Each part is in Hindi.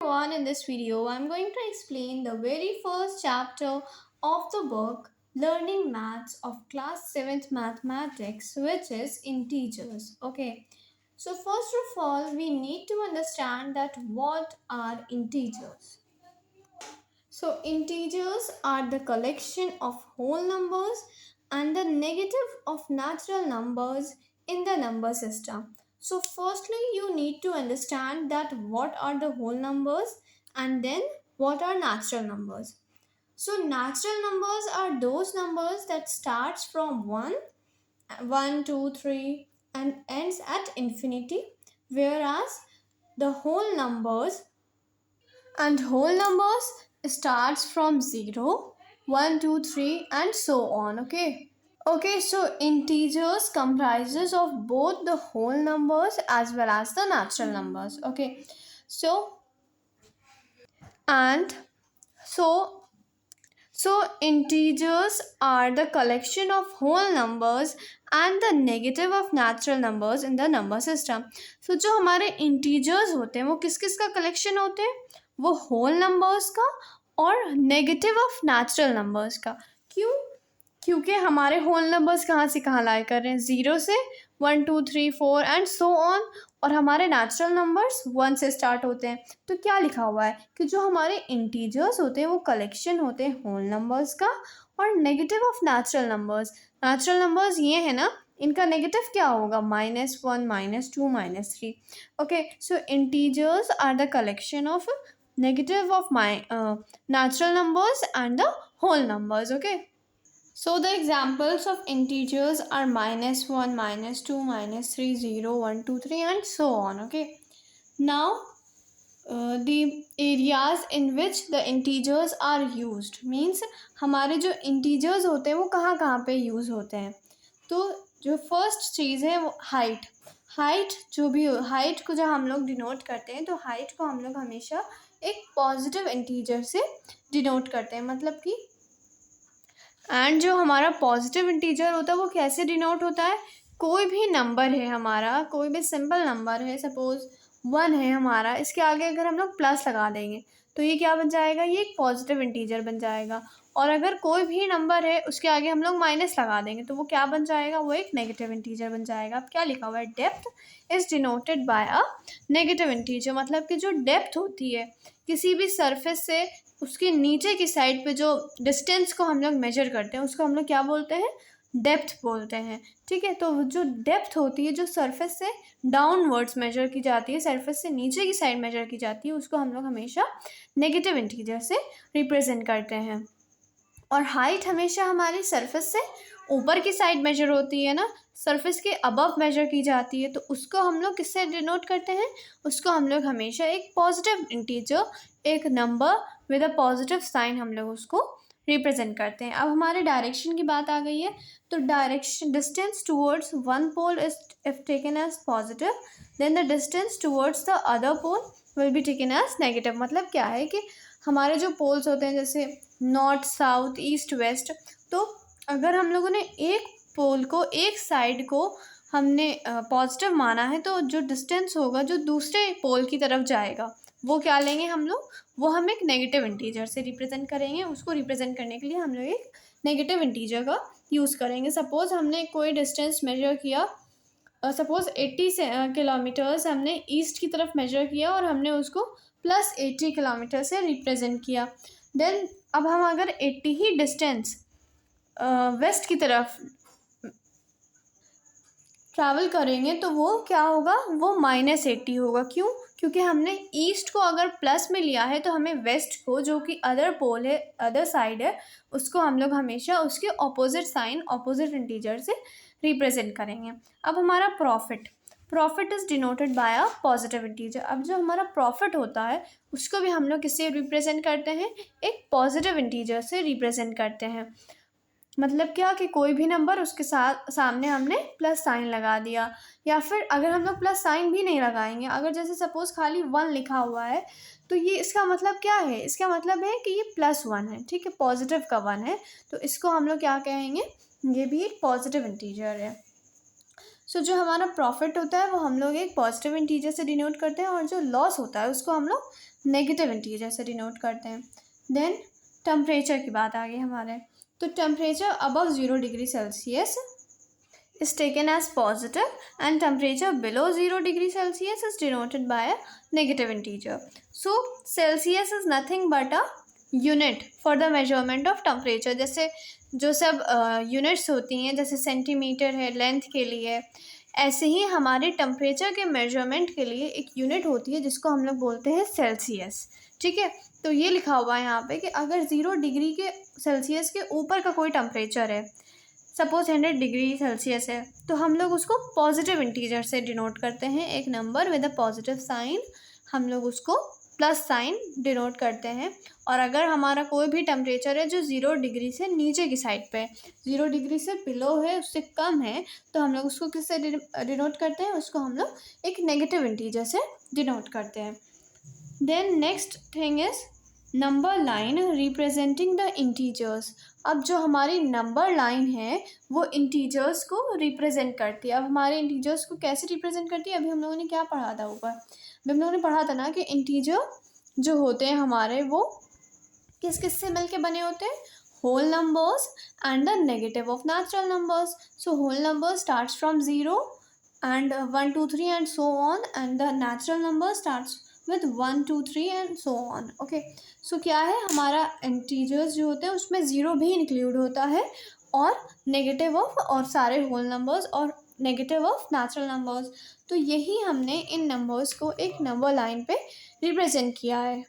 Everyone, in this video, I'm going to explain the very first chapter of the book Learning Maths of Class 7th Mathematics, which is integers. Okay, so first of all, we need to understand that what are integers. So, integers are the collection of whole numbers and the negative of natural numbers in the number system. So, firstly, you need to understand that what are the whole numbers and then what are natural numbers. So, natural numbers are those numbers that starts from 1, 2, 3, and ends at infinity, whereas the whole numbers starts from 0, 1, 2, 3, and so on. Okay, so integers comprises of both the whole numbers as well as the natural numbers. Okay, so and so integers are the collection of whole numbers and the negative of natural numbers in the number system. So जो हमारे integers होते हैं वो किस किस का collection होते हैं? वो whole numbers का और negative of natural numbers का. क्यों? क्योंकि हमारे होल नंबर्स कहाँ से कहाँ लाए कर रहे हैं, 0 से 1, 2, 3, 4 एंड सो ऑन, और हमारे नेचुरल नंबर्स 1 से स्टार्ट होते हैं. तो क्या लिखा हुआ है कि जो हमारे इंटीजर्स होते हैं वो कलेक्शन होते हैं होल नंबर्स का और negative of natural numbers. Natural numbers ये है ना, इनका नेगेटिव क्या होगा, -1, -2, -3. Okay, so integers are the collection of negative of natural numbers and the whole numbers. Okay, so the examples of integers are -1, -2, -3, 0, 1, 2, 3 and so on. Okay, now the areas in which the integers are used means हमारे जो integers होते हैं वो कहाँ कहाँ पे यूज़ होते हैं. तो जो फर्स्ट चीज़ है वो हाइट जो भी हाइट को जब हम लोग डिनोट करते हैं तो हाइट को हम लोग हमेशा एक पॉजिटिव इंटीजर से डिनोट करते हैं. मतलब कि एंड जो हमारा पॉजिटिव इंटीजर होता है वो कैसे डिनोट होता है, कोई भी नंबर है हमारा, कोई भी सिंपल नंबर है, सपोज 1 है हमारा, इसके आगे अगर हम लोग प्लस लगा देंगे तो ये क्या बन जाएगा, ये एक पॉजिटिव इंटीजर बन जाएगा. और अगर कोई भी नंबर है उसके आगे हम लोग माइनस लगा देंगे तो वो क्या बन जाएगा, वो एक नेगेटिव इंटीजर बन जाएगा. अब क्या लिखा हुआ है, depth is denoted by a negative integer. मतलब कि जो डेप्थ होती है किसी भी सरफेस से उसके नीचे की साइड पे जो डिस्टेंस को हम लोग मेजर करते हैं उसको हम लोग क्या बोलते हैं, डेप्थ बोलते हैं. ठीक है, तो जो डेप्थ होती है जो सरफेस से डाउनवर्ड्स मेजर की जाती है, सरफेस से नीचे की साइड मेजर की जाती है, उसको हम लोग हमेशा नेगेटिव इंटीजर से रिप्रेजेंट करते हैं. और हाइट हमेशा हमारी सरफेस से ऊपर की साइड मेजर होती है ना, सरफेस के अबव मेजर की जाती है, तो उसको हम लोग किससे डिनोट करते हैं, उसको हम लोग हमेशा एक पॉजिटिव इंटीजर, एक number with a positive sign हम लोग उसको रिप्रेजेंट करते हैं. अब हमारे डायरेक्शन की बात आ गई है, तो direction distance towards one pole is if taken as positive, then the distance towards the other pole will be taken as negative. मतलब क्या है कि हमारे जो पोल्स होते हैं जैसे नॉर्थ, साउथ, ईस्ट, वेस्ट, तो अगर हम लोगों ने एक पोल को, एक साइड को हमने पॉजिटिव माना है तो जो डिस्टेंस होगा जो दूसरे पोल की तरफ जाएगा वो क्या लेंगे हम लोग, वो हम एक नेगेटिव इंटीजर से रिप्रेजेंट करेंगे. उसको रिप्रेजेंट करने के लिए हम लोग एक नेगेटिव इंटीजर का यूज़ करेंगे. सपोज़ हमने कोई डिस्टेंस मेजर किया, सपोज़ 80 किलोमीटर्स हमने ईस्ट की तरफ मेजर किया और हमने उसको +80 किलोमीटर से रिप्रेजेंट किया. देन अब हम अगर 80 ही डिस्टेंस वेस्ट की तरफ ट्रैवल करेंगे तो वो क्या होगा, वो -80 होगा. क्यों? क्योंकि हमने ईस्ट को अगर प्लस में लिया है तो हमें वेस्ट को, जो कि अदर पोल है, अदर साइड है, उसको हम लोग हमेशा उसके ऑपोजिट साइन, ऑपोजिट इंटीजर से रिप्रेजेंट करेंगे. अब हमारा profit is denoted by a positive integer. अब जो हमारा प्रॉफिट होता है उसको भी हम लोग किससे रिप्रेजेंट करते हैं, एक पॉजिटिव इंटीजर से रिप्रेजेंट करते हैं. मतलब क्या कि कोई भी नंबर उसके साथ सामने हमने प्लस साइन लगा दिया, या फिर अगर हम लोग प्लस साइन भी नहीं लगाएंगे, अगर जैसे सपोज़ खाली 1 लिखा हुआ है तो ये इसका मतलब क्या है, इसका मतलब है कि ये +1 है. ठीक है, पॉजिटिव का 1 है, तो इसको हम लोग क्या कहेंगे, ये भी एक पॉजिटिव इंटीजर है. सो जो हमारा प्रॉफिट होता है वो हम लोग एक पॉजिटिव इंटीजर से डिनोट करते हैं और जो लॉस होता है उसको हम लोग नेगेटिव इंटीजर से डिनोट करते हैं। देन टेम्परेचर की बात आ गई हमारे, तो temperature above 0 degree Celsius is taken as positive and temperature below 0 degree Celsius is denoted by a negative integer. So Celsius is nothing but a unit for the measurement of temperature. जैसे जो सब यूनिट्स होती हैं, जैसे सेंटीमीटर है लेंथ के लिए, ऐसे ही हमारे टेम्परेचर के मेजरमेंट के लिए एक यूनिट होती है जिसको हम लोग बोलते हैं सेल्सियस। ठीक है, तो ये लिखा हुआ है यहाँ पे कि अगर 0 डिग्री के सेल्सियस के ऊपर का कोई टेम्परेचर है, सपोज 100 डिग्री सेल्सियस है, तो हम लोग उसको पॉजिटिव इंटीजर से डिनोट करते हैं, एक number with a positive sign, हम लोग उसको प्लस साइन डिनोट करते हैं। और अगर हमारा कोई भी टेम्परेचर है जो 0 डिग्री से नीचे की साइड पे है, 0 डिग्री से बिलो है, उससे कम है, तो हम लोग उसको किससे डिनोट करते हैं, उसको हम लोग एक नेगेटिव इंटीजर से डिनोट करते हैं। Then next thing is number line representing the integers. अब जो हमारी नंबर लाइन है वो इंटीजर्स को रिप्रेजेंट करती है। अब हमारे इंटीजर्स को कैसे रिप्रेजेंट करती है, अभी हम लोगों ने क्या पढ़ा था ऊपर, अभी हम लोगों ने पढ़ा था ना कि इंटीजर जो होते हैं हमारे वो किस किस से मिलके बने होते हैं, whole numbers and the negative of natural numbers. So whole number starts from 0 and 1 2 3 and so on, and the natural number starts with 1 2 3 and so on. Okay, सो क्या है, हमारा इंटीजर्स जो होते हैं उसमें 0 भी इंक्लूड होता है और नेगेटिव ऑफ और सारे होल नंबर्स और नेगेटिव ऑफ नेचुरल नंबर्स। तो यही हमने इन नंबर्स को एक नंबर लाइन पे रिप्रेजेंट किया है।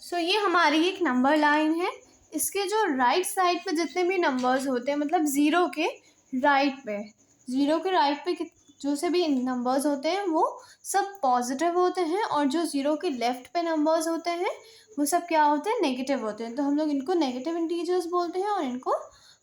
सो ये हमारी एक नंबर लाइन है। इसके जो राइट साइड पे जितने भी नंबर्स होते हैं, मतलब 0 के राइट पे, 0 के राइट पे जो से भी नंबर्स होते हैं वो सब पॉजिटिव होते हैं, और जो 0 के लेफ़्ट पे नंबर्स होते हैं वो सब क्या होते हैं, नेगेटिव होते हैं। तो हम लोग इनको नेगेटिव इंटीजर्स बोलते हैं और इनको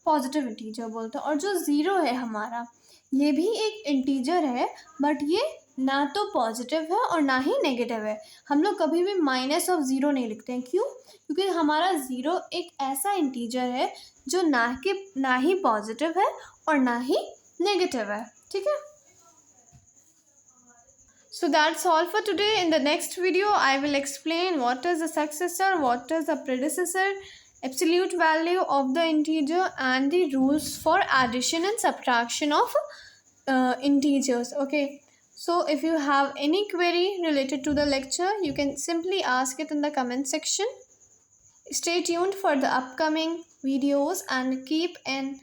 पॉजिटिव इंटीजर बोलते हैं। और जो 0 है हमारा, ये भी एक इंटीजर है, बट ये ना तो पॉजिटिव है और ना ही नेगेटिव है। हम लोग कभी भी -0 नहीं लिखते हैं। क्यों? क्योंकि हमारा 0 एक ऐसा इंटीजर है जो ना ही पॉजिटिव है और ना ही नेगेटिव है। ठीक है, so that's all for today. In the next video I will explain what is the successor, what is the predecessor, absolute value of the integer, and the rules for addition and subtraction of integers. Okay, so if you have any query related to the lecture, you can simply ask it in the comment section. Stay tuned for the upcoming videos and keep in